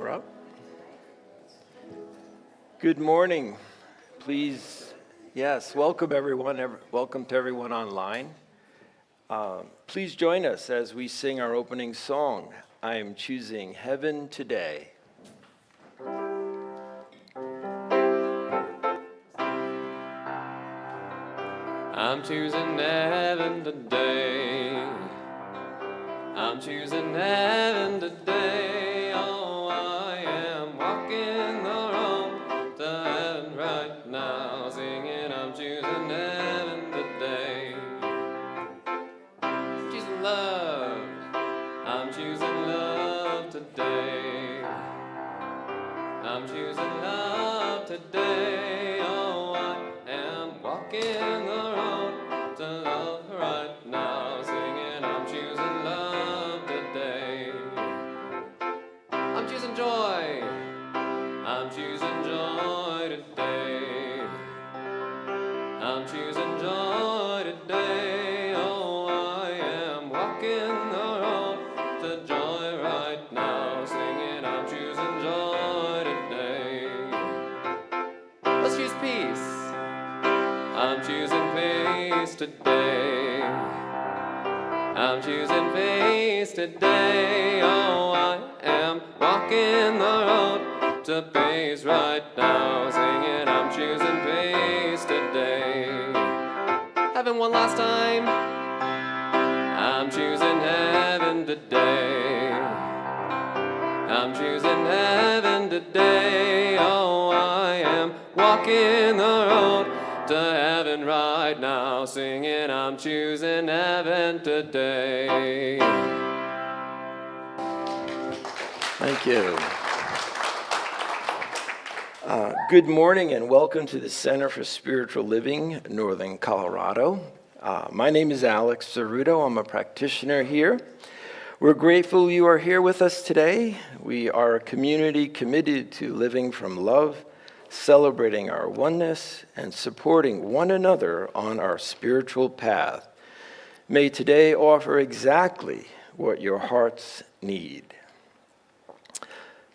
We're up. Good morning. Please, welcome everyone. Welcome to everyone online. Please join us as we sing our opening song, I Am Choosing Heaven Today. I'm choosing heaven today. I'm choosing heaven today. Oh, I am walking the road to heaven right now, singing I'm choosing heaven today. Choosing love. I'm choosing love today. I'm choosing love today. Oh, I am walking the road to love right now, singing I'm choosing love today. I'm choosing joy. I'm choosing joy today. I'm choosing joy today. Oh, I am walking the road to joy right now, singing I'm choosing joy today. Let's choose peace. I'm choosing peace today. I'm choosing peace today. Oh, I am walking the road to peace right now, singing I'm choosing peace today. Heaven one last time. I'm choosing heaven today. I'm choosing heaven today. Oh, I am walking the road to heaven right now, singing I'm choosing heaven today. Thank you. Good morning and welcome to the Center for Spiritual Living, Northern Colorado. My name is Alex Cerruto. I'm a practitioner here. We're grateful you are here with us today. We are a community committed to living from love, celebrating our oneness, and supporting one another on our spiritual path. May today offer exactly what your hearts need.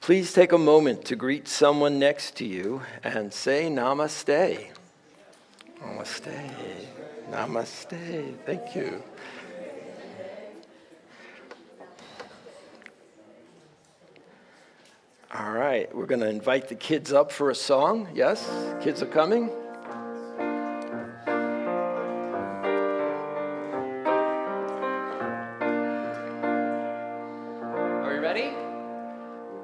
Please take a moment to greet someone next to you and say namaste. Namaste. Namaste. Thank you. All right, we're going to invite the kids up for a song. Yes, kids are coming. Are we ready?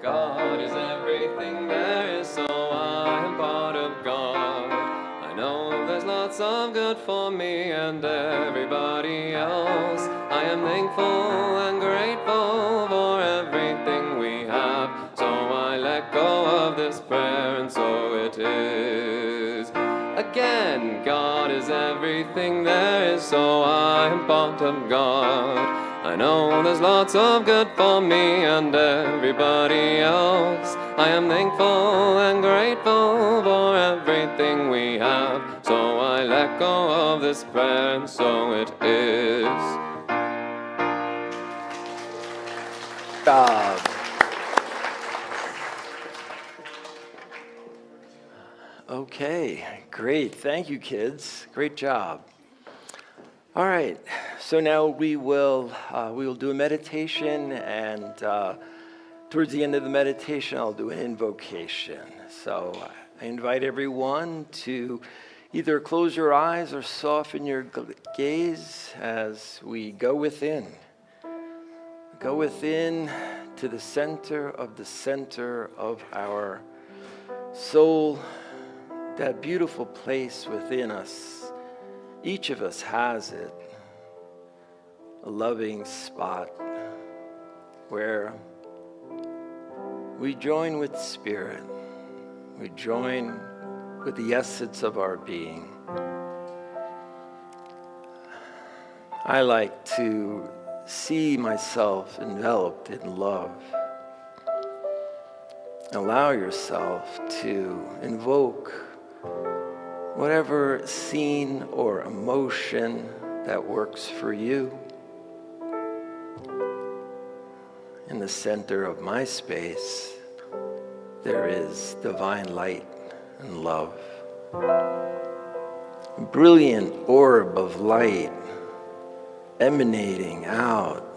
God is everything there is, so I am part of God. I know there's lots of good for me and everybody else. I am thankful and grateful for everything we have, so I let go of this prayer, and so it is. Again, God is everything there is, so I am part of God. I know there's lots of good for me and everybody else. I am thankful and grateful for everything we have, so I let go of this prayer, and so it is. Okay, great. Thank you, kids. Great job. All right, so now we will do a meditation, and towards the end of the meditation, I'll do an invocation. So I invite everyone to either close your eyes or soften your gaze as we go within. Go within to the center of our soul, that beautiful place within us. Each of us has it, a loving spot where we join with Spirit. We join with the essence of our being. I like to see myself enveloped in love. Allow yourself to invoke whatever scene or emotion that works for you. In the center of my space, there is divine light and love. A brilliant orb of light emanating out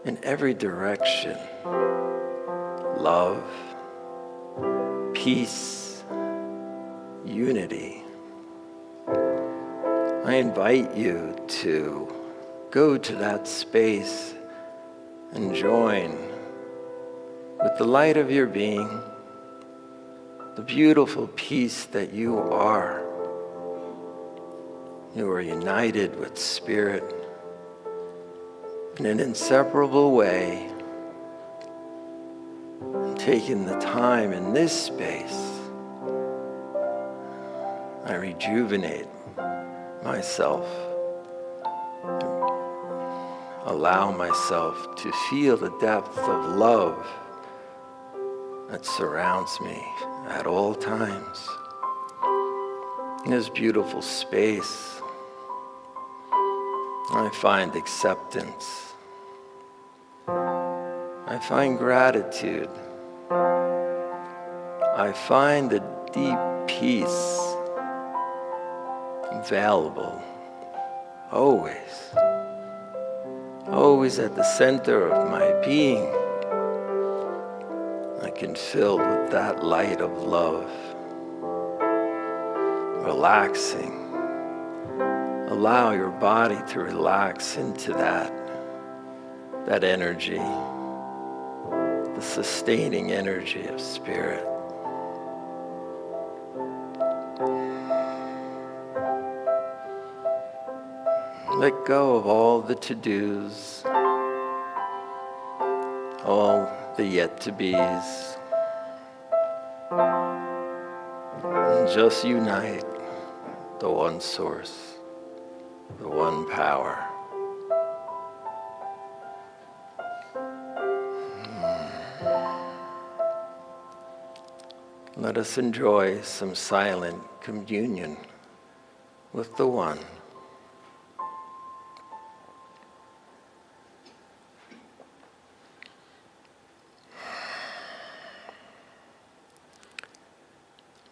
in every direction. Love, peace, unity. I invite you to go to that space and join with the light of your being, the beautiful peace that you are. You are united with Spirit in an inseparable way, and taking the time in this space, I rejuvenate myself, allow myself to feel the depth of love that surrounds me at all times. In this beautiful space, I find acceptance. I find gratitude. I find the deep peace available always, always at the center of my being. I can fill with that light of love, relaxing. Allow your body to relax into that energy, the sustaining energy of Spirit. Let go of all the to-dos, all the yet-to-bes, and just unite the one source, the one power. Let us enjoy some silent communion with the One.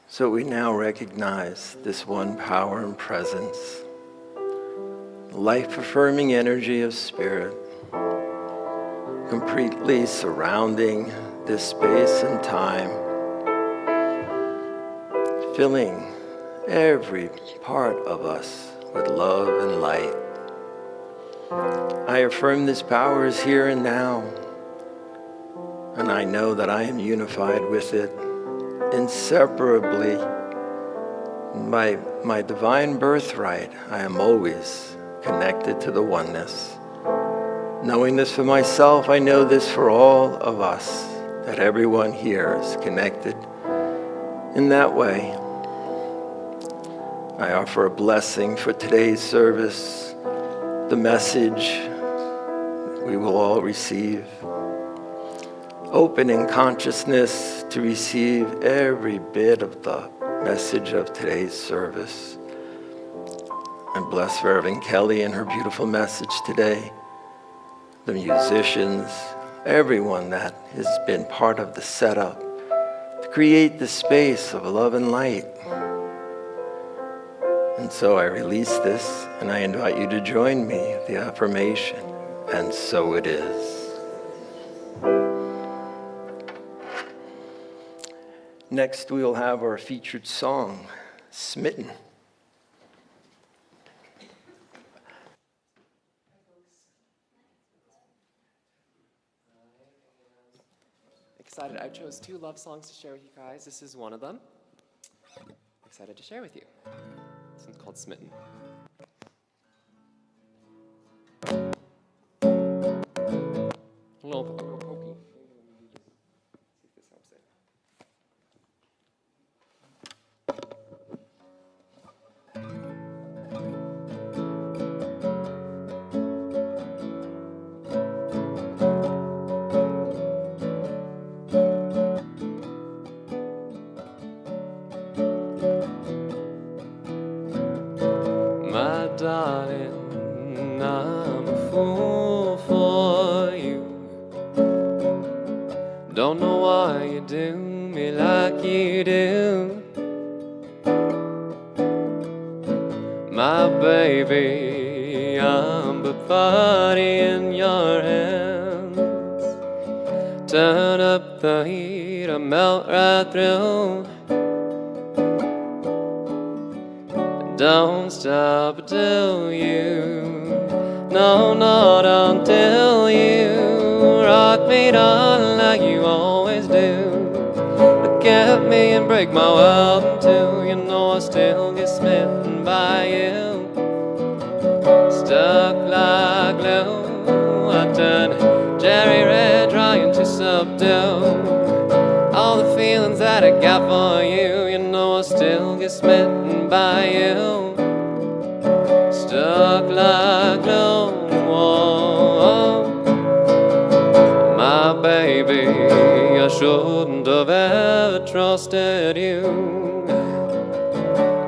So we now recognize this one power and presence, life-affirming energy of Spirit, completely surrounding this space and time, filling every part of us with love and light. I affirm this power is here and now, and I know that I am unified with it inseparably. By my divine birthright, I am always connected to the oneness. Knowing this for myself, I know this for all of us, that everyone here is connected in that way. I offer a blessing for today's service, the message we will all receive. Open in consciousness to receive every bit of the message of today's service. I bless Reverend Kelly and her beautiful message today, the musicians, everyone that has been part of the setup to create the space of love and light. And so I release this, and I invite you to join me with the affirmation, and so it is. Next, we will have our featured song, Smitten. Excited. I chose 2 love songs to share with you guys. This is one of them. Excited to share with you. This one's called Smitten. A little pokey. See if this helps it. Don't know why you do me like you do, my baby. I'm but putty in your hands. Turn up the heat, I melt right through. Don't stop till you, no, not until you rock me down like you always do. Look at me and break my world in two. You know I still get smitten by you. Stuck like glue, I turn cherry red, trying to subdue all the feelings that I got for you. You know I still get smitten by you. Stuck like glue, my baby. I shouldn't have ever trusted you.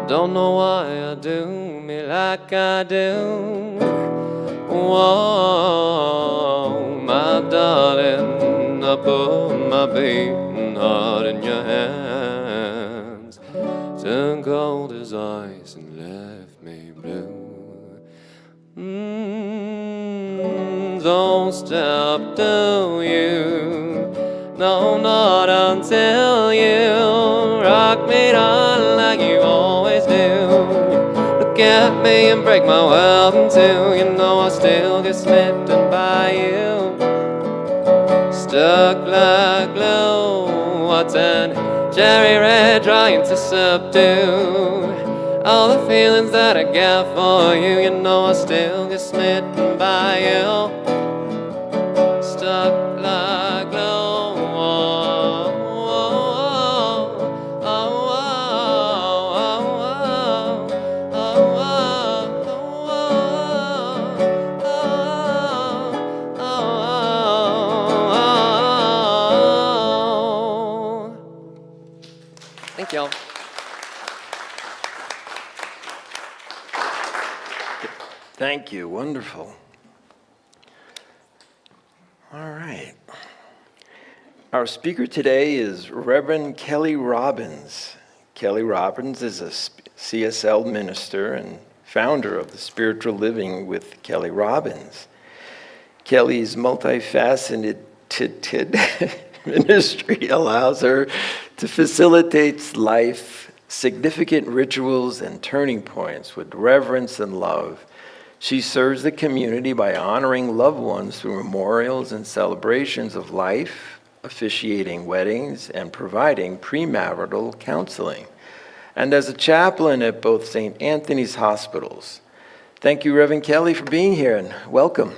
Don't know why I do me like I do. Whoa, my darling, I put my beating heart in your hands. Turned cold as ice and left me blue. Don't stop, do you? No, not until you rock me down like you always do. Look at me and break my world in two. You know I still get smitten by you. Stuck like glue, I turn cherry red, trying to subdue all the feelings that I got for you. You know I still get smitten by you. Stuck like glue, Thank y'all. Thank you. Wonderful. All right. Our speaker today is Reverend Kelly Robbins. Kelly Robbins is a CSL minister and founder of the Spiritual Living with Kelly Robbins. Kelly's multifaceted ministry allows her to facilitate life, significant rituals, and turning points with reverence and love. She serves the community by honoring loved ones through memorials and celebrations of life, officiating weddings, and providing premarital counseling, and as a chaplain at both St. Anthony's hospitals. Thank you, Reverend Kelly, for being here, and welcome.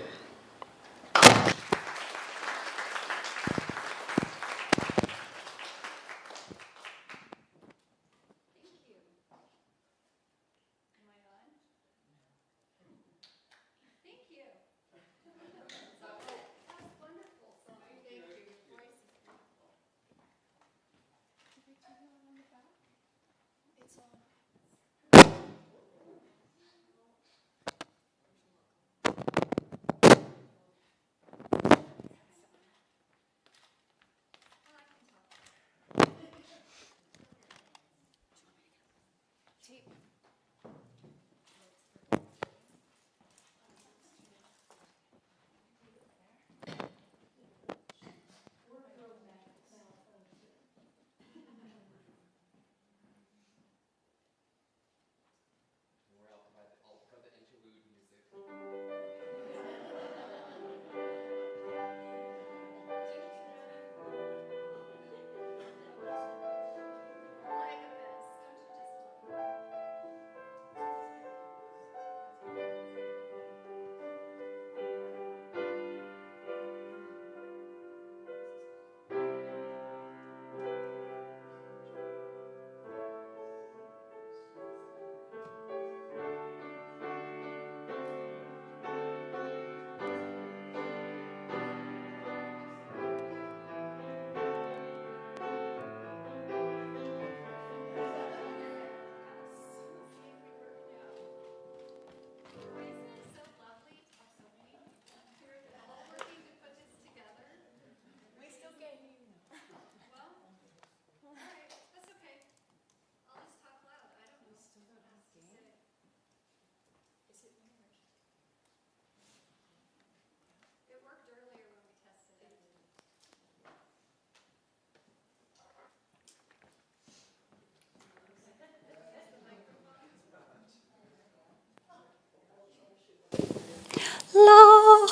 La.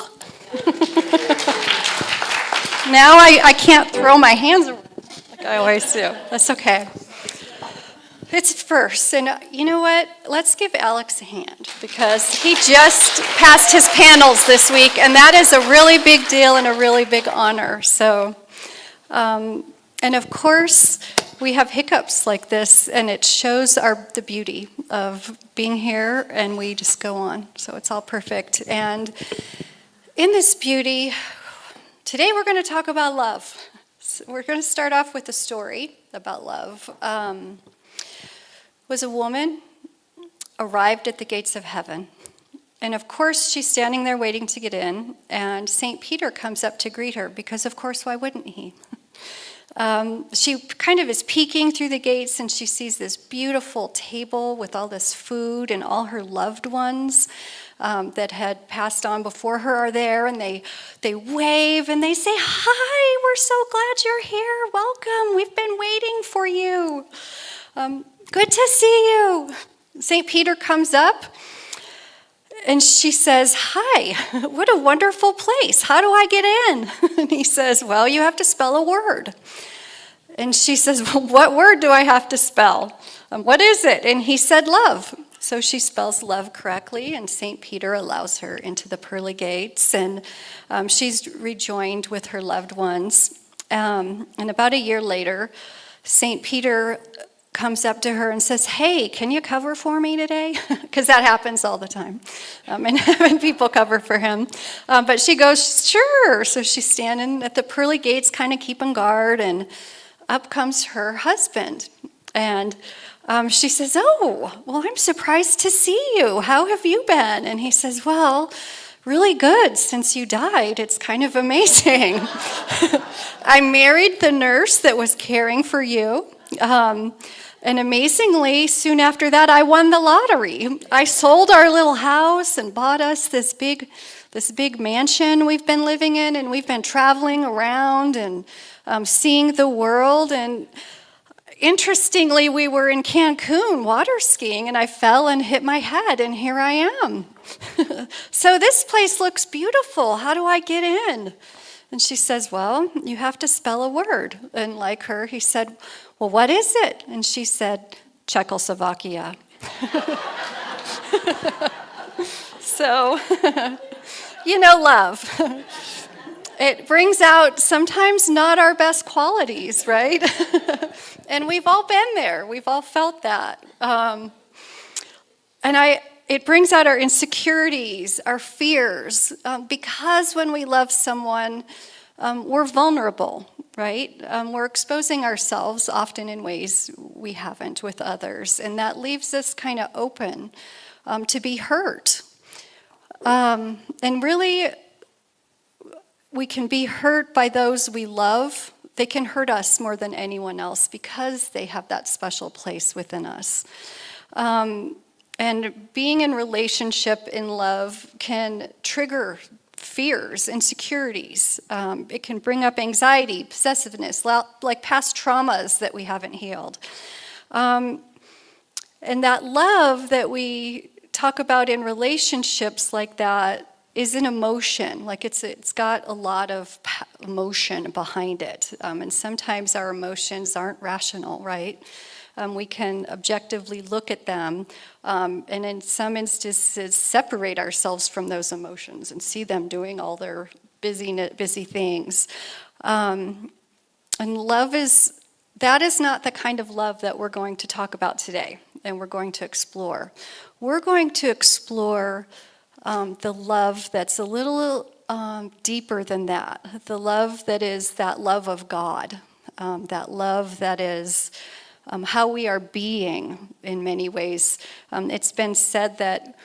Now I can't throw my hands around like I always do. That's okay. It's first, and you know what? Let's give Alex a hand because he just passed his panels this week, and that is a really big deal and a really big honor. So, and of course, we have hiccups like this, and it shows the beauty of being here, and we just go on. So it's all perfect. And in this beauty, today we're going to talk about love. So we're going to start off with a story about love. Was a woman arrived at the gates of heaven. And of course, she's standing there waiting to get in, and St. Peter comes up to greet her, because of course, why wouldn't he? She kind of is peeking through the gates, and she sees this beautiful table with all this food, and all her loved ones that had passed on before her are there, and they wave, and they say, "Hi, we're so glad you're here. Welcome. We've been waiting for you. Good to see you." St. Peter comes up, and she says, "Hi, what a wonderful place. How do I get in?" And he says, "Well, you have to spell a word." And she says, "Well, what word do I have to spell? What is it?" And he said, "Love." So she spells love correctly, and St. Peter allows her into the pearly gates, and she's rejoined with her loved ones. And about a year later, St. Peter comes up to her and says, "Hey, can you cover for me today?" Because that happens all the time. And having people cover for him. But she goes, "Sure." So she's standing at the pearly gates, kind of keeping guard, and up comes her husband. And she says, "Oh, well, I'm surprised to see you. How have you been?" And he says, "Well, really good since you died. It's kind of amazing. I married the nurse that was caring for you. And amazingly, soon after that, I won the lottery. I sold our little house and bought us this big mansion we've been living in, and we've been traveling around and seeing the world. And interestingly, we were in Cancun water skiing, and I fell and hit my head, and here I am. So this place looks beautiful. How do I get in?" And she says, "Well, you have to spell a word." And like her, he said, "Well, what is it?" And she said, "Czechoslovakia." So, love. It brings out sometimes not our best qualities, right? And we've all been there. We've all felt that. It brings out our insecurities, our fears, because when we love someone, we're vulnerable, right? We're exposing ourselves often in ways we haven't with others, and that leaves us kind of open to be hurt. And really, we can be hurt by those we love. They can hurt us more than anyone else because they have that special place within us. And being in relationship in love can trigger fears, insecurities. It can bring up anxiety, possessiveness, like past traumas that we haven't healed. And that love that we talk about in relationships like that is an emotion. Like it's got a lot of emotion behind it. And sometimes our emotions aren't rational, right? We can objectively look at them and in some instances separate ourselves from those emotions and see them doing all their busy things. And that is not the kind of love that we're going to talk about today and we're going to explore. We're going to explore the love that's a little deeper than that. The love that is that love of God. That love that is how we are being in many ways. It's been said that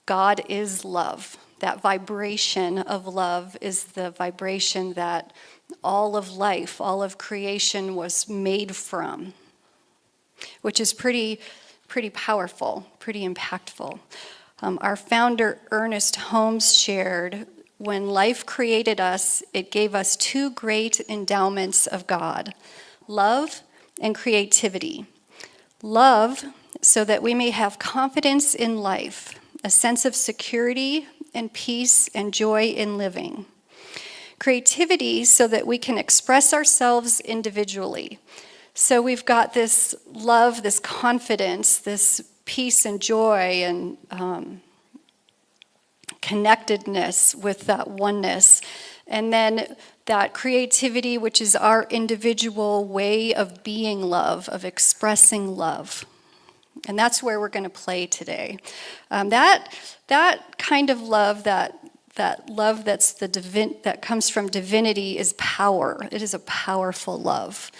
God is love. That vibration of love is the vibration that all of life, all of creation was made from, which is pretty powerful, pretty impactful. Our founder, Ernest Holmes, shared, "When life created us, it gave us two great endowments of God, love and creativity. Love, so that we may have confidence in life, a sense of security and peace and joy in living. Creativity so that we can express ourselves individually. So we've got this love, this confidence, this peace and joy and connectedness with that oneness. And then that creativity, which is our individual way of being love, of expressing love. And that's where we're going to play today. That kind of love, that love that comes from divinity is power. It is a powerful love.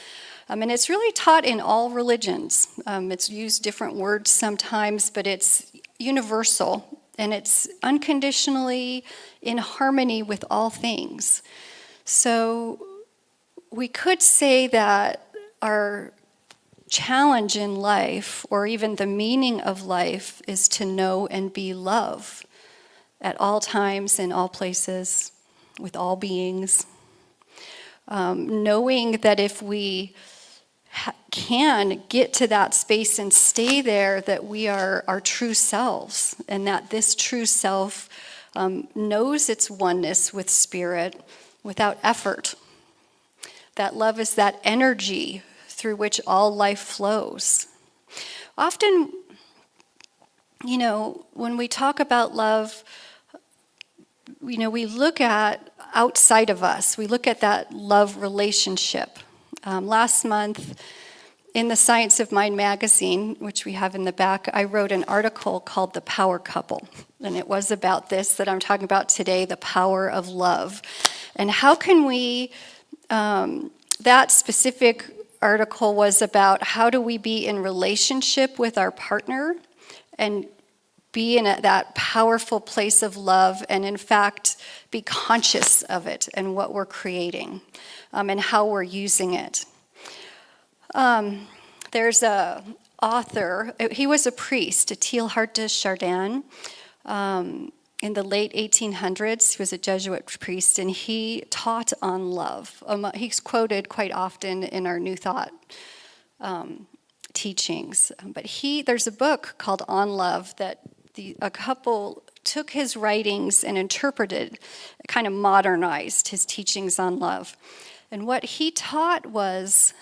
And it's really taught in all religions. It's used different words sometimes, but it's universal, and it's unconditionally in harmony with all things. So we could say that our challenge in life, or even the meaning of life, is to know and be love at all times, in all places, with all beings. Knowing that if we can get to that space and stay there, that we are our true selves, and that this true self knows its oneness with spirit without effort. That love is that energy through which all life flows. Often, when we talk about love, we look at outside of us. We look at that love relationship. Last month, in the Science of Mind magazine, which we have in the back, I wrote an article called The Power Couple. And it was about this that I'm talking about today, the power of love. And how can we, that specific article was about how do we be in relationship with our partner and be in that powerful place of love, and in fact be conscious of it and what we're creating and how we're using it. There's a author, he was a priest, Teilhard de Chardin, in the late 1800s. He was a Jesuit priest, and he taught on love. He's quoted quite often in our New Thought teachings. But there's a book called On Love that a couple took his writings and interpreted, kind of modernized his teachings on love. And what he taught was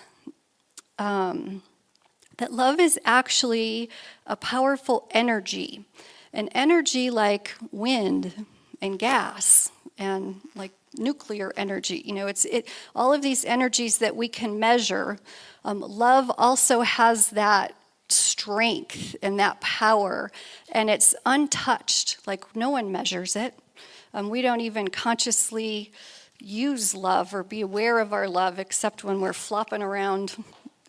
that love is actually a powerful energy, an energy like wind and gas and like nuclear energy. All of these energies that we can measure. Love also has that strength and that power, and it's untouched. Like no one measures it. We don't even consciously use love or be aware of our love except when we're flopping around,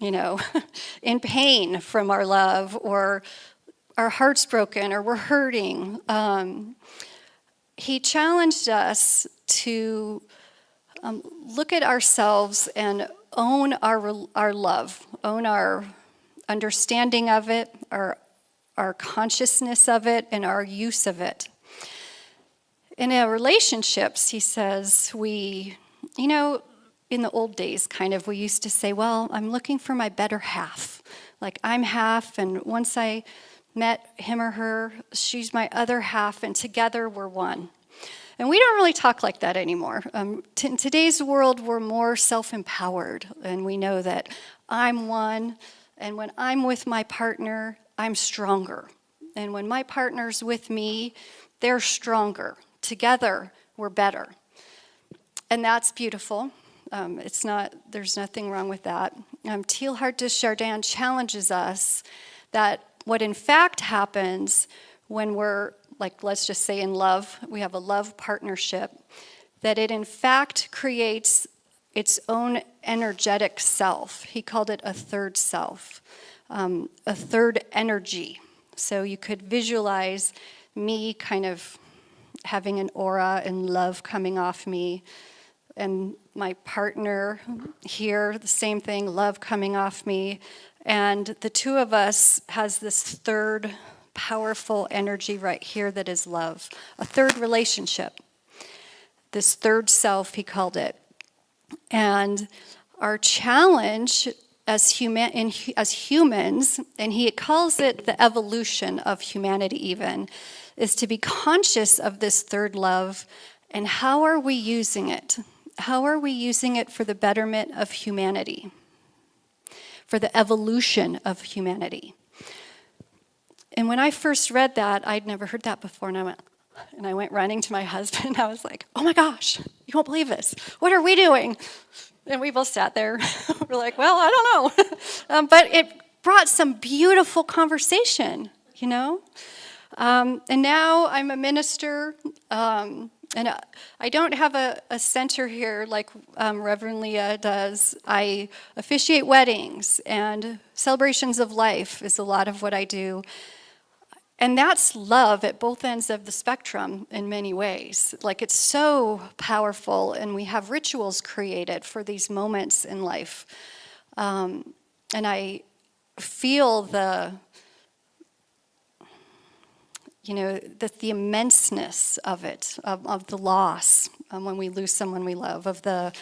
in pain from our love, or our heart's broken, or we're hurting. He challenged us to look at ourselves and own our love, own our understanding of it, our consciousness of it, and our use of it. In our relationships, he says, in the old days, we used to say, well, I'm looking for my better half. Like I'm half, and once I met him or her, she's my other half, and together we're one. And we don't really talk like that anymore. In today's world, we're more self-empowered, and we know that I'm one, and when I'm with my partner, I'm stronger. And when my partner's with me, they're stronger. Together, we're better. And that's beautiful. There's nothing wrong with that. Teilhard de Chardin challenges us that what in fact happens when we're, let's just say in love, we have a love partnership, that it in fact creates its own energetic self. He called it a third self, a third energy. So you could visualize me kind of having an aura and love coming off me, and my partner here, the same thing, love coming off me. And the two of us has this third powerful energy right here that is love, a third relationship. This third self, he called it. And our challenge as humans, and he calls it the evolution of humanity even, is to be conscious of this third love, and how are we using it? How are we using it for the betterment of humanity, for the evolution of humanity? And when I first read that, I'd never heard that before, and I went running to my husband. I was like, oh my gosh, you won't believe this. What are we doing? And we both sat there. We're like, well, I don't know. But it brought some beautiful conversation, you know? And now I'm a minister, and I don't have a center here like Reverend Leah does. I officiate weddings, and celebrations of life is a lot of what I do. And that's love at both ends of the spectrum in many ways. Like, it's so powerful, and we have rituals created for these moments in life. And I feel the immenseness of it, of the loss when we lose someone we love, of the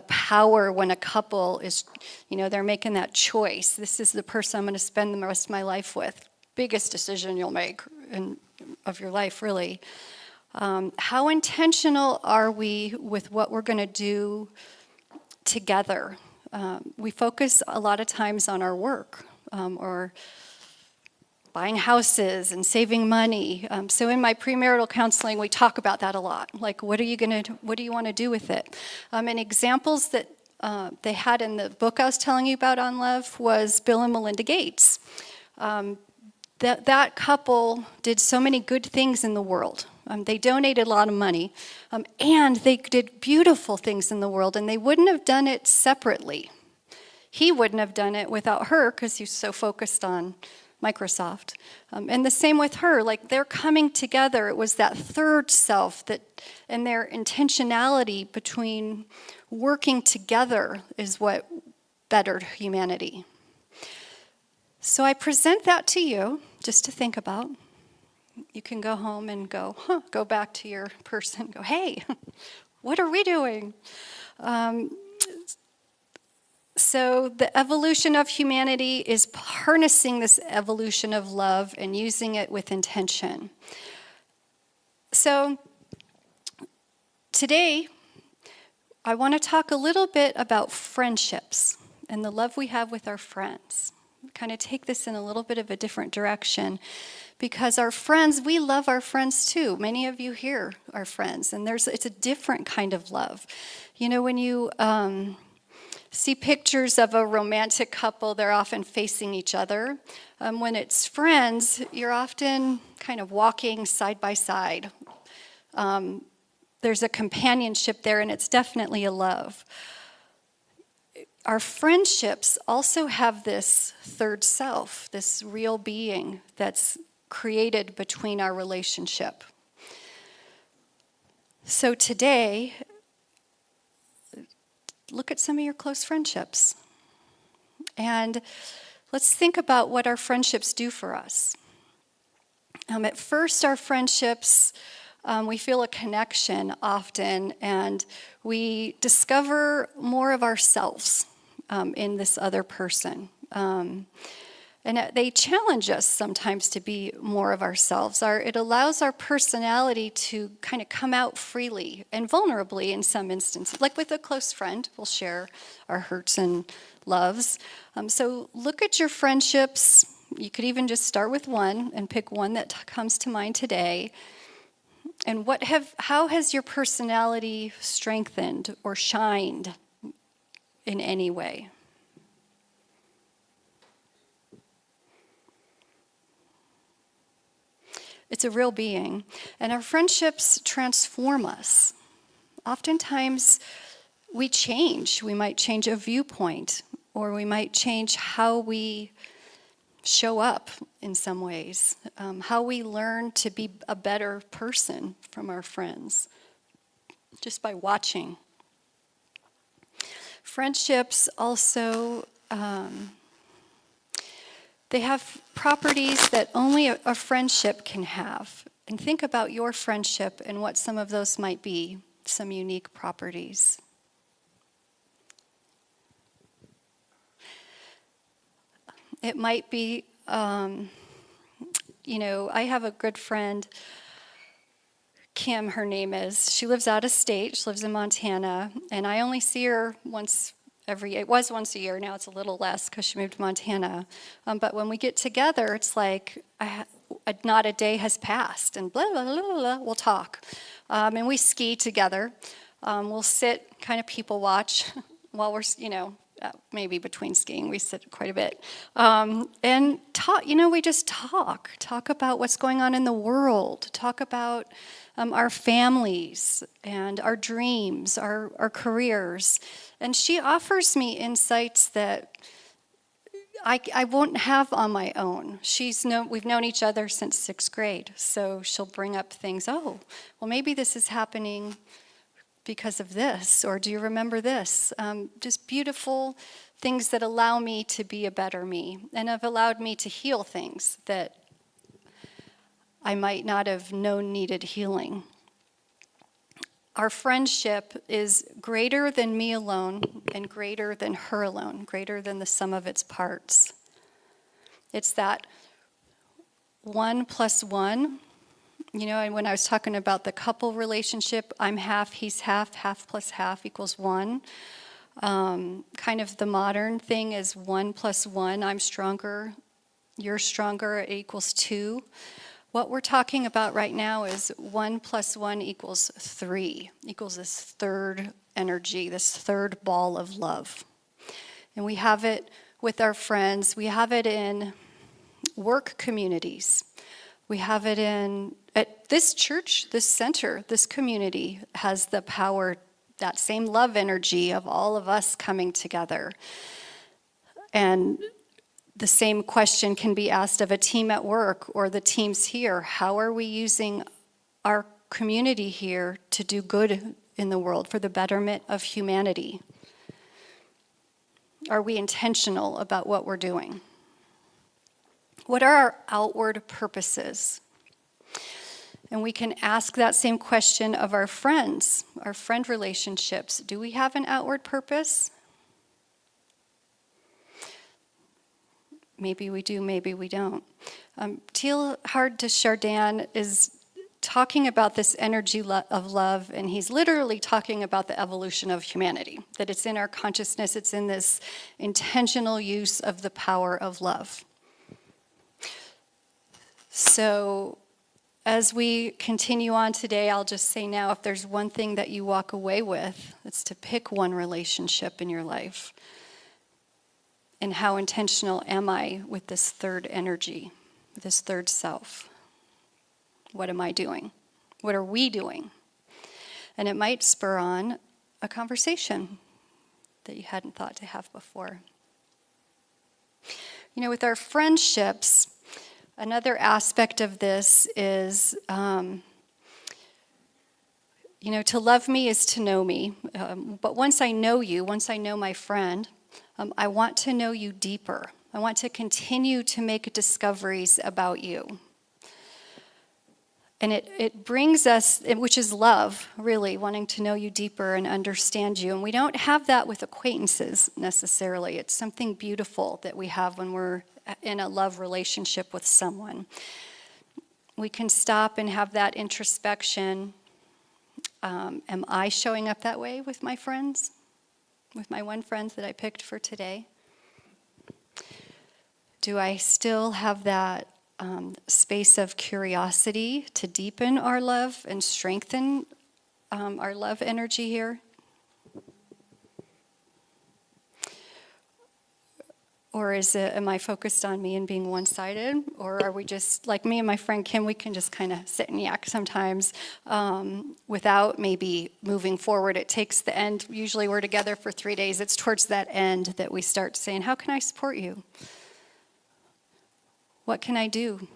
power when a couple is, they're making that choice. This is the person I'm going to spend the rest of my life with. Biggest decision you'll make of your life, really. How intentional are we with what we're going to do together? We focus a lot of times on our work or buying houses and saving money. So in my premarital counseling, we talk about that a lot. Like, what do you want to do with it? And examples that they had in the book I was telling you about on love was Bill and Melinda Gates. That couple did so many good things in the world. They donated a lot of money, and they did beautiful things in the world, and they wouldn't have done it separately. He wouldn't have done it without her because he's so focused on Microsoft. And the same with her. Like, they're coming together. It was that third self and their intentionality between working together is what bettered humanity. So I present that to you just to think about. You can go home and go back to your person, go, hey, what are we doing? So the evolution of humanity is harnessing this evolution of love and using it with intention. So today, I want to talk a little bit about friendships and the love we have with our friends. Kind of take this in a little bit of a different direction, because our friends, we love our friends too. Many of you here are friends, and it's a different kind of love. When you see pictures of a romantic couple, they're often facing each other. When it's friends, you're often kind of walking side by side. There's a companionship there, and it's definitely a love. Our friendships also have this third self, this real being that's created between our relationship. So today, look at some of your close friendships. And let's think about what our friendships do for us. At first, our friendships, we feel a connection often, and we discover more of ourselves in this other person. And they challenge us sometimes to be more of ourselves. It allows our personality to kind of come out freely and vulnerably in some instances. Like with a close friend, we'll share our hurts and loves. So look at your friendships. You could even just start with one and pick one that comes to mind today. And how has your personality strengthened or shined in any way? It's a real being. And our friendships transform us. Oftentimes, we change. We might change a viewpoint, or we might change how we show up in some ways, how we learn to be a better person from our friends, just by watching. Friendships also, they have properties that only a friendship can have. And think about your friendship and what some of those might be, some unique properties. It might be, I have a good friend, Kim, her name is. She lives out of state. She lives in Montana, and I only see her it was once a year. Now it's a little less because she moved to Montana. But when we get together, it's like not a day has passed, and blah, blah, blah, blah, blah, we'll talk. And we ski together. We'll sit, kind of people watch while we're, maybe between skiing, we sit quite a bit. And talk, we just talk about what's going on in the world, talk about our families and our dreams, our careers. And she offers me insights that I won't have on my own. We've known each other since 6th grade, so she'll bring up things, well, maybe this is happening because of this, or do you remember this? Just beautiful things that allow me to be a better me, and have allowed me to heal things that I might not have known needed healing. Our friendship is greater than me alone and greater than her alone, greater than the sum of its parts. It's that 1 + 1. And when I was talking about the couple relationship, I'm half, he's half, half plus half equals 1. Kind of the modern thing is 1 + 1. I'm stronger, you're stronger, it equals 2. What we're talking about right now is 1 + 1 equals 3, equals this third energy, this third ball of love. And we have it with our friends. We have it in work communities. We have it at this church, this center, this community has the power, that same love energy of all of us coming together. And the same question can be asked of a team at work or the teams here. How are we using our community here to do good in the world for the betterment of humanity? Are we intentional about what we're doing? What are our outward purposes? And we can ask that same question of our friends, our friend relationships. Do we have an outward purpose? Maybe we do, maybe we don't. Teilhard de Chardin is talking about this energy of love, and he's literally talking about the evolution of humanity, that it's in our consciousness, it's in this intentional use of the power of love. So as we continue on today, I'll just say now, if there's one thing that you walk away with, it's to pick one relationship in your life. And how intentional am I with this third energy, this third self? What am I doing? What are we doing? And it might spur on a conversation that you hadn't thought to have before. With our friendships, another aspect of this is, to love me is to know me. But once I know you, once I know my friend, I want to know you deeper. I want to continue to make discoveries about you. And it brings us, which is love, really, wanting to know you deeper and understand you. And we don't have that with acquaintances necessarily. It's something beautiful that we have when we're in a love relationship with someone. We can stop and have that introspection. Am I showing up that way with my friends? With my one friend that I picked for today? Do I still have that space of curiosity to deepen our love and strengthen our love energy here? Or am I focused on me and being one-sided? Or are we just, like me and my friend Kim, we can just kind of sit and yak sometimes without maybe moving forward. It takes the end. Usually we're together for 3 days. It's towards that end that we start saying, how can I support you? What can I do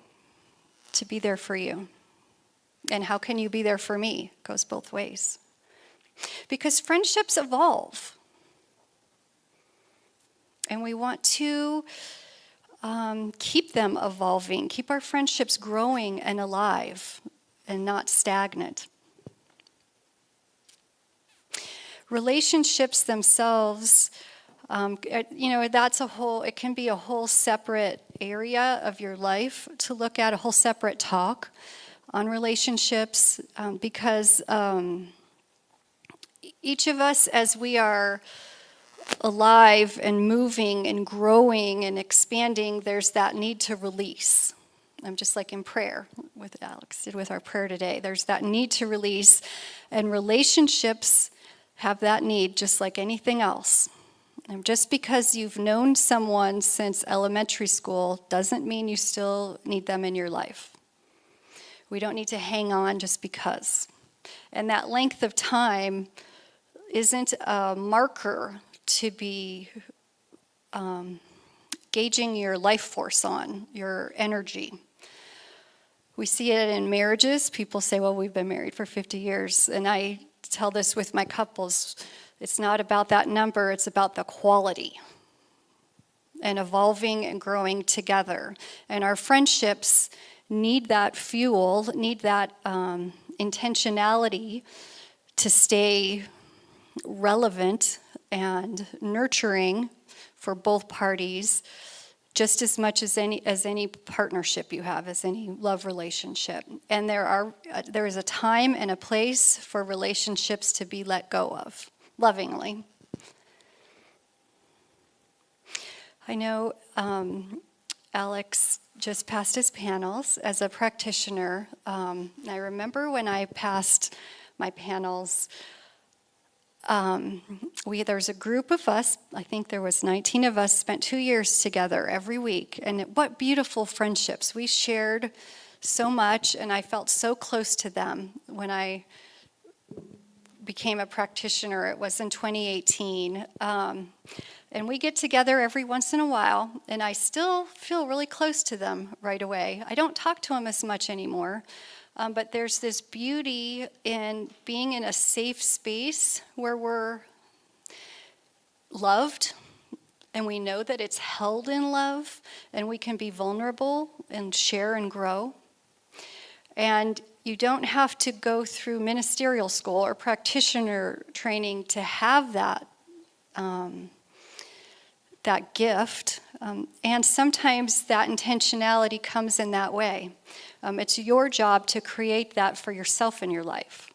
to be there for you? And how can you be there for me? It goes both ways. Because friendships evolve. And we want to keep them evolving, keep our friendships growing and alive and not stagnant. Relationships themselves It can be a whole separate area of your life to look at, a whole separate talk on relationships, because each of us, as we are alive and moving and growing and expanding, there's that need to release. Just like in prayer, with Alex did with our prayer today. There's that need to release, and relationships have that need just like anything else. And just because you've known someone since elementary school doesn't mean you still need them in your life. We don't need to hang on just because. And that length of time isn't a marker to be gauging your life force on, your energy. We see it in marriages. People say, well, we've been married for 50 years. And I tell this with my couples. It's not about that number. It's about the quality and evolving and growing together. And our friendships need that fuel, need that intentionality to stay relevant and nurturing for both parties, just as much as any partnership you have, as any love relationship. And there is a time and a place for relationships to be let go of, lovingly. I know Alex just passed his panels as a practitioner. I remember when I passed my panels, there's a group of us, I think there was 19 of us, spent 2 years together every week. And what beautiful friendships. We shared so much, and I felt so close to them when I became a practitioner. It was in 2018. And we get together every once in a while, and I still feel really close to them right away. I don't talk to them as much anymore. But there's this beauty in being in a safe space where we're loved, and we know that it's held in love, and we can be vulnerable and share and grow. And you don't have to go through ministerial school or practitioner training to have that gift. And sometimes that intentionality comes in that way. It's your job to create that for yourself in your life.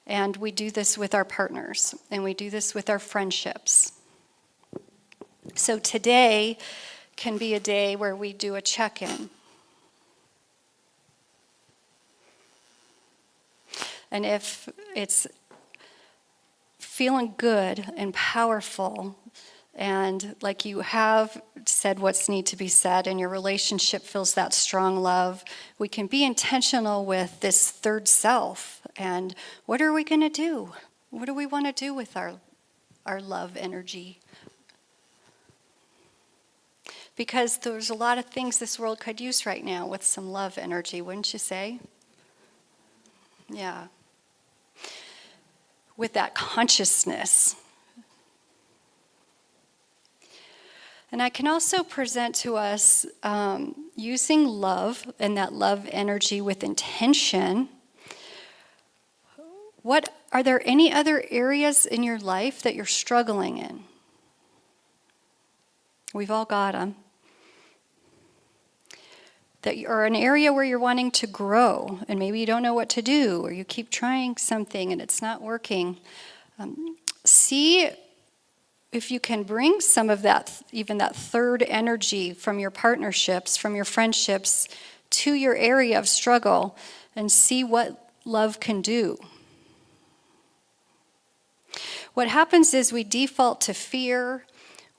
And we do this with our partners, and we do this with our friendships. So today can be a day where we do a check-in. And if it's feeling good and powerful, and like you have said what's need to be said, and your relationship feels that strong love, we can be intentional with this third self. And what are we going to do? What do we want to do with our love energy? Because there's a lot of things this world could use right now with some love energy, wouldn't you say? Yeah. With that consciousness. And I can also present to us using love and that love energy with intention. Are there any other areas in your life that you're struggling in? We've all got them. Or an area where you're wanting to grow, and maybe you don't know what to do, or you keep trying something and it's not working. See if you can bring some of that, even that third energy from your partnerships, from your friendships, to your area of struggle, and see what love can do. What happens is we default to fear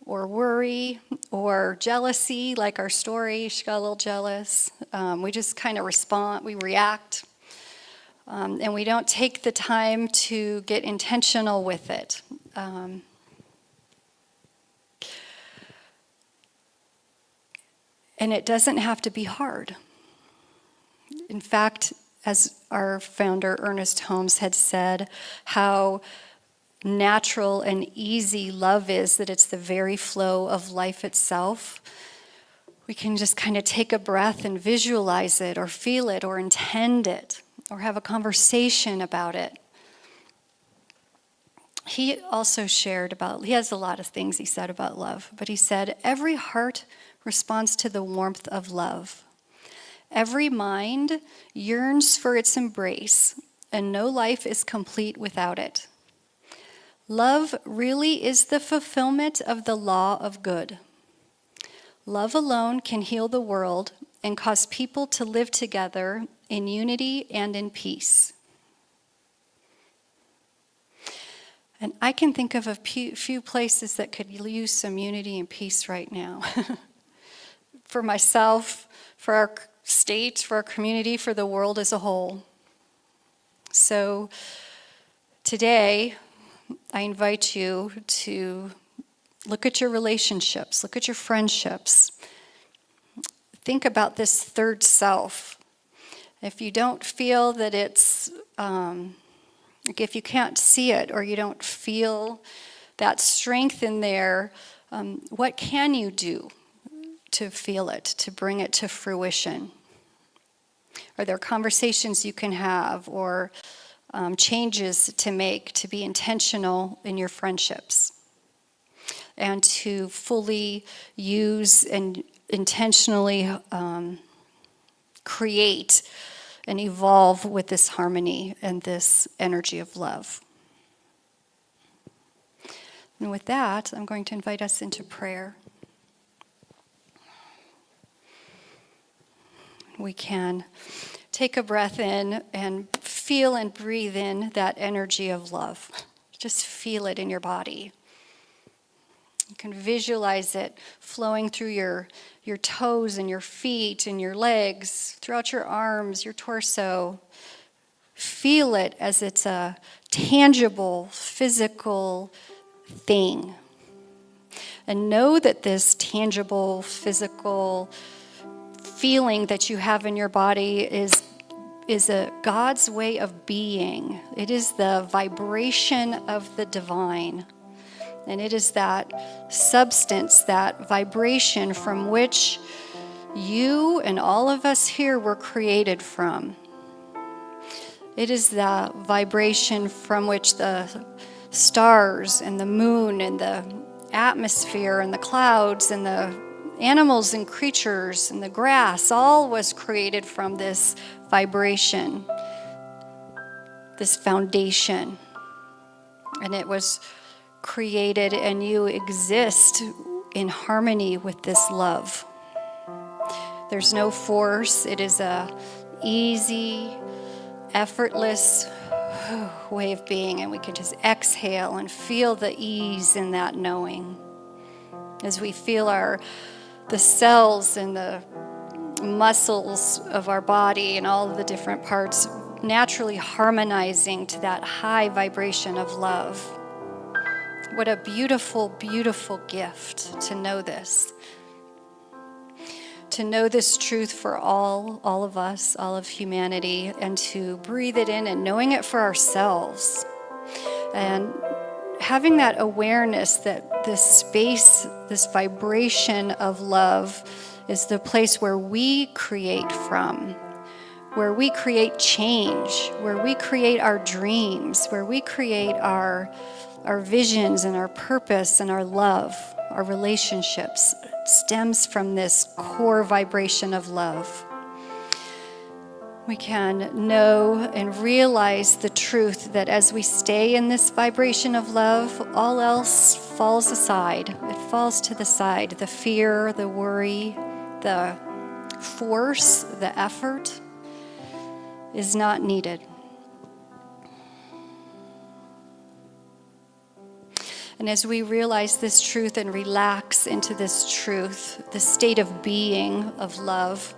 or worry or jealousy, like our story. She got a little jealous. We just kind of respond, we react. And we don't take the time to get intentional with it. And it doesn't have to be hard. In fact, as our founder, Ernest Holmes, had said, how natural and easy love is, that it's the very flow of life itself. We can just kind of take a breath and visualize it, or feel it, or intend it, or have a conversation about it. he also shared about, he has a lot of things he said about love, but he said, every heart responds to the warmth of love. Every mind yearns for its embrace, and no life is complete without it. Love really is the fulfillment of the law of good. Love alone can heal the world and cause people to live together in unity and in peace. And I can think of a few places that could use some unity and peace right now. For myself, for our state, for our community, for the world as a whole. So today, I invite you to look at your relationships, look at your friendships. Think about this third self. If you don't feel that it's, if you can't see it or you don't feel that strength in there, what can you do to feel it, to bring it to fruition? Are there conversations you can have or changes to make to be intentional in your friendships and to fully use and intentionally create and evolve with this harmony and this energy of love? And with that, I'm going to invite us into prayer. We can take a breath in and feel and breathe in that energy of love. Just feel it in your body. You can visualize it flowing through your toes and your feet and your legs, throughout your arms, your torso. Feel it as it's a tangible, physical thing. And know that this tangible, physical feeling that you have in your body is a God's way of being. It is the vibration of the divine. And it is that substance, that vibration from which you and all of us here were created from. It is the vibration from which the stars and the moon and the atmosphere and the clouds and the animals and creatures and the grass, all was created from this vibration, this foundation. And it was created, and you exist in harmony with this love. There's no force. It is a easy, effortless way of being, and we can just exhale and feel the ease in that knowing as we feel the cells and the muscles of our body and all of the different parts naturally harmonizing to that high vibration of love. What a beautiful, beautiful gift to know this. To know this truth for all of us, all of humanity, and to breathe it in and knowing it for ourselves. And having that awareness that this space, this vibration of love is the place where we create from, where we create change, where we create our dreams, where we create our visions and our purpose and our love, our relationships. It stems from this core vibration of love. We can know and realize the truth that as we stay in this vibration of love, all else falls aside. It falls to the side. The fear, the worry, the force, the effort is not needed. And as we realize this truth and relax into this truth, the state of being of love,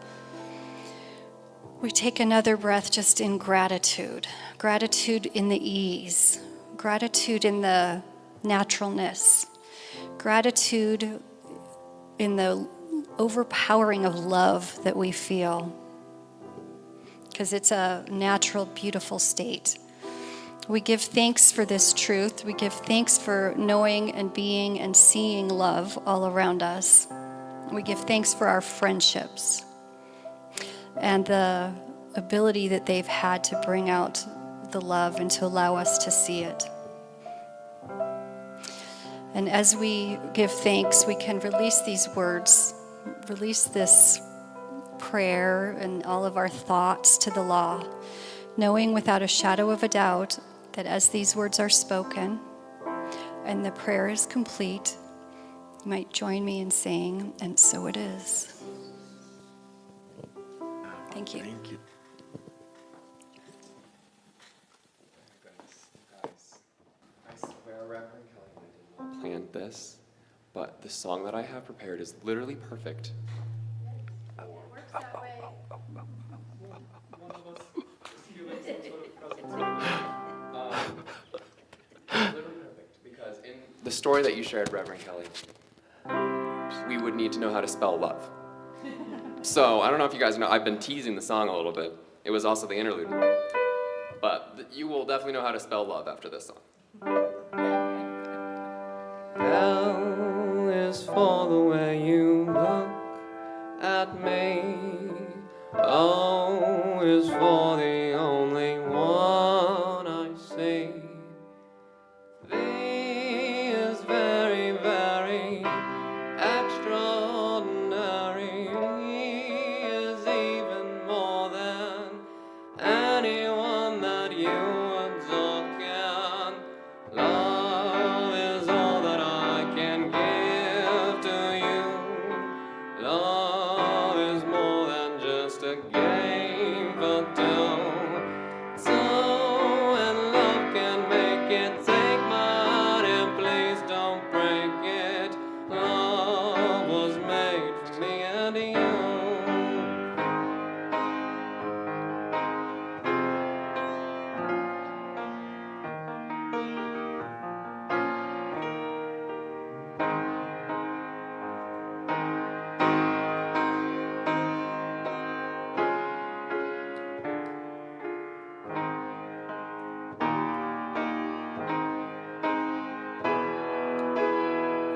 we take another breath just in gratitude. Gratitude in the ease. Gratitude in the naturalness. Gratitude in the overpowering of love that we feel. Because it's a natural, beautiful state. We give thanks for this truth. We give thanks for knowing and being and seeing love all around us. We give thanks for our friendships and the ability that they've had to bring out the love and to allow us to see it. And as we give thanks, we can release these words, release this prayer and all of our thoughts to the law, knowing without a shadow of a doubt that as these words are spoken and the prayer is complete, you might join me in saying, "And so it is." Thank you. Thank you. I swear, Reverend Kelly, I did not plan this, but the song that I have prepared is literally perfect. Literally perfect, because in the story that you shared, Reverend Kelly, we would need to know how to spell love. So, I don't know if you guys know, I've been teasing the song a little bit. It was also the interlude. But you will definitely know how to spell love after this song. L is for the way you look at me. O is for the only one I see. V is very, very extraordinary. E is even more than anyone that you adore can. Love is all that I can give to you. Love is more than just a game for two. So, and love can make it. Take my hand and please don't break it. Love was made for me and you.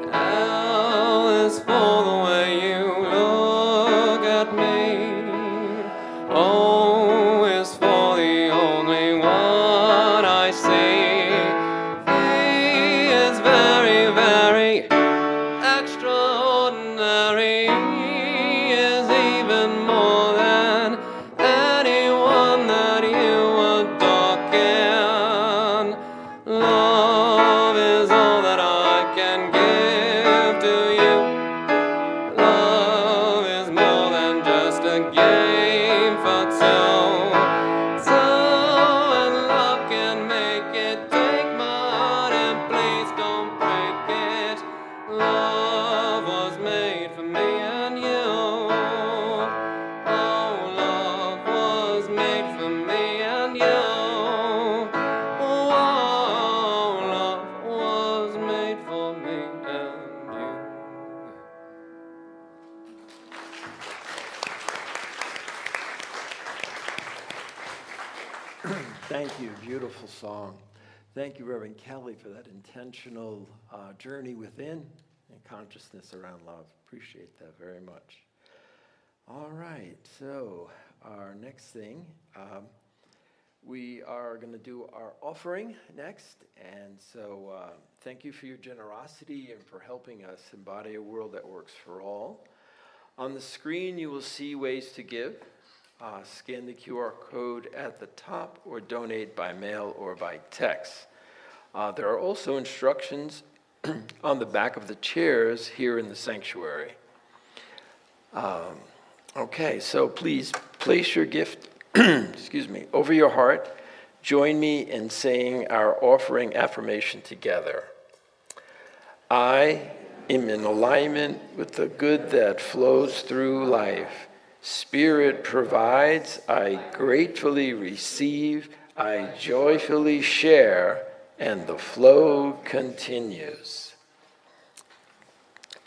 L is for the way you look at me. O is for the only one I see. V is very, very extraordinary. E is even more than anyone that you adore can. Love is all that I can give to you. Love is more than just a game for two. So, and love can make it. Take my heart and please don't break it. Love was made for me and you. Oh, love was made for me and you. Oh, love was made for me and you. Thank you. Beautiful song. Thank you, Reverend Kelly, for that intentional journey within and consciousness around love. Appreciate that very much. All right. So our next thing, we are going to do our offering next. And so thank you for your generosity and for helping us embody a world that works for all. On the screen, you will see ways to give. Scan the QR code at the top or donate by mail or by text. There are also instructions on the back of the chairs here in the sanctuary. Okay, so please place your gift excuse me, over your heart. Join me in saying our offering affirmation together. I am in alignment with the good that flows through life. Spirit provides, I gratefully receive, I joyfully share, and the flow continues.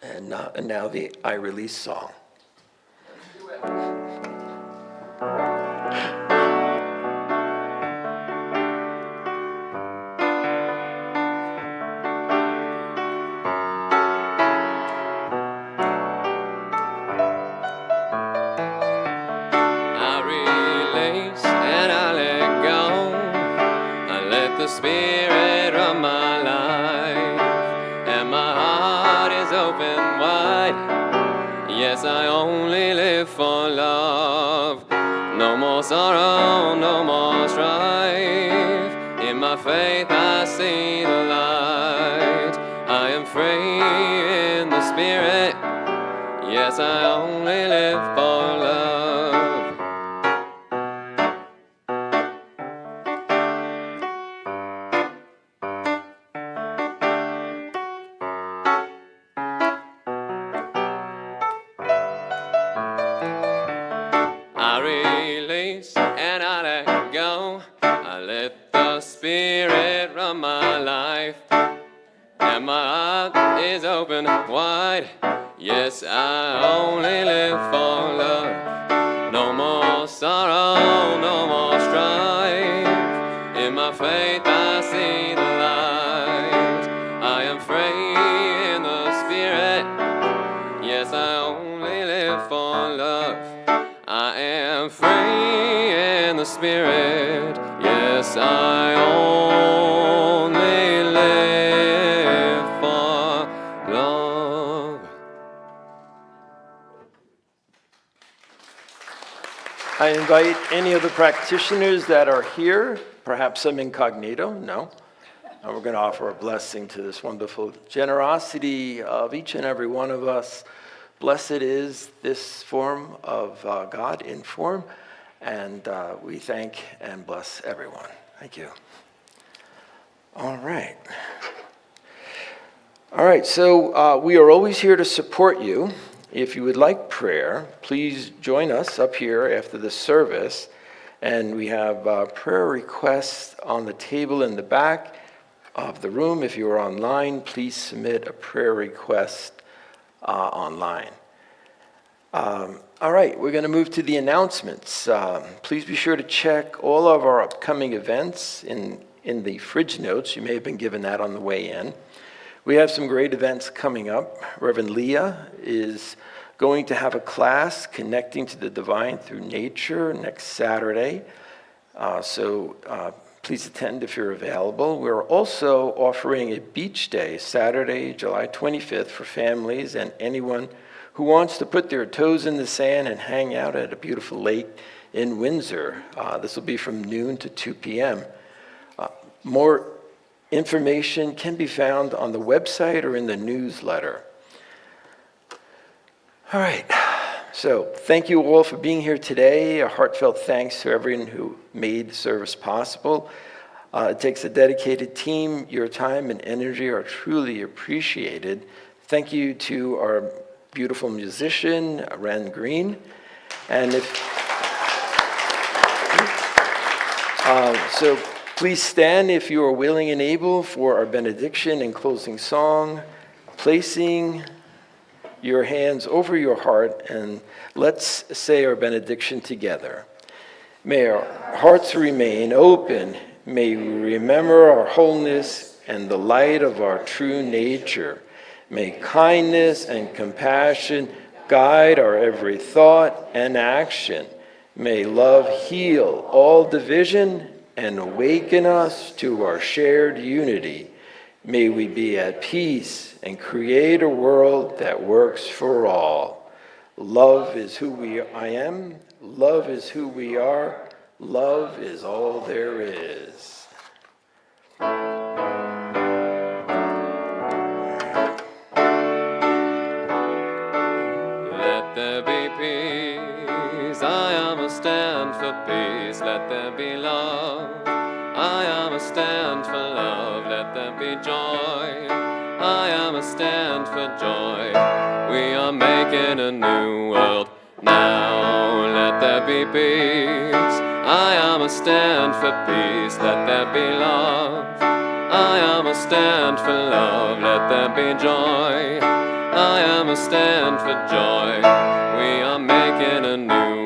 And now the I Release song. The spirit of my life and my Yes, I only live for love. No more sorrow, no more strife. In my faith I see the light. I am free in the spirit. Yes, I only live for love. I release and I let go. I let the spirit run my life. And my heart is open wide. Yes, I only live for love. No more sorrow, no more strife. In my faith I see the light. I am free in the spirit. Yes, I only live for love. I am free in the spirit. Yes, I only live for love. I invite any of the practitioners that are here, perhaps some incognito, no? And we're going to offer a blessing to this wonderful generosity of each and every one of us. Blessed is this form of God in form, and we thank and bless everyone. Thank you. All right. All right, so we are always here to support you. If you would like prayer, please join us up here after the service, and we have prayer requests on the table in the back of the room. If you are online, please submit a prayer request online. All right, we're going to move to the announcements. Please be sure to check all of our upcoming events in the fridge notes. You may have been given that on the way in. We have some great events coming up. Reverend Leah is going to have a class connecting to the divine through nature next Saturday. So please attend if you're available. We're also offering a beach day Saturday, July 25th for families and anyone who wants to put their toes in the sand and hang out at a beautiful lake in Windsor. This will be from noon to 2 p.m. More information can be found on the website or in the newsletter. All right, so thank you all for being here today. A heartfelt thanks to everyone who made the service possible. It takes a dedicated team. Your time and energy are truly appreciated. Thank you to our beautiful musician, Ren Green. And so please stand if you are willing and able for our benediction and closing song, placing your hands over your heart, and let's say our benediction together. May our hearts remain open. May we remember our wholeness and the light of our true nature. May kindness and compassion guide our every thought and action. May love heal all division and awaken us to our shared unity. May we be at peace and create a world that works for all. Love is who I am. Love is who we are. Love is all there is. Let there be peace. I am a stand for peace. Let there be love. I am a stand for love. Let there be joy. I am a stand for joy. We are making a new world now. Let there be peace. I am a stand for peace. Let there be love. I am a stand for love. Let there be joy. I am a stand for joy. We are making a new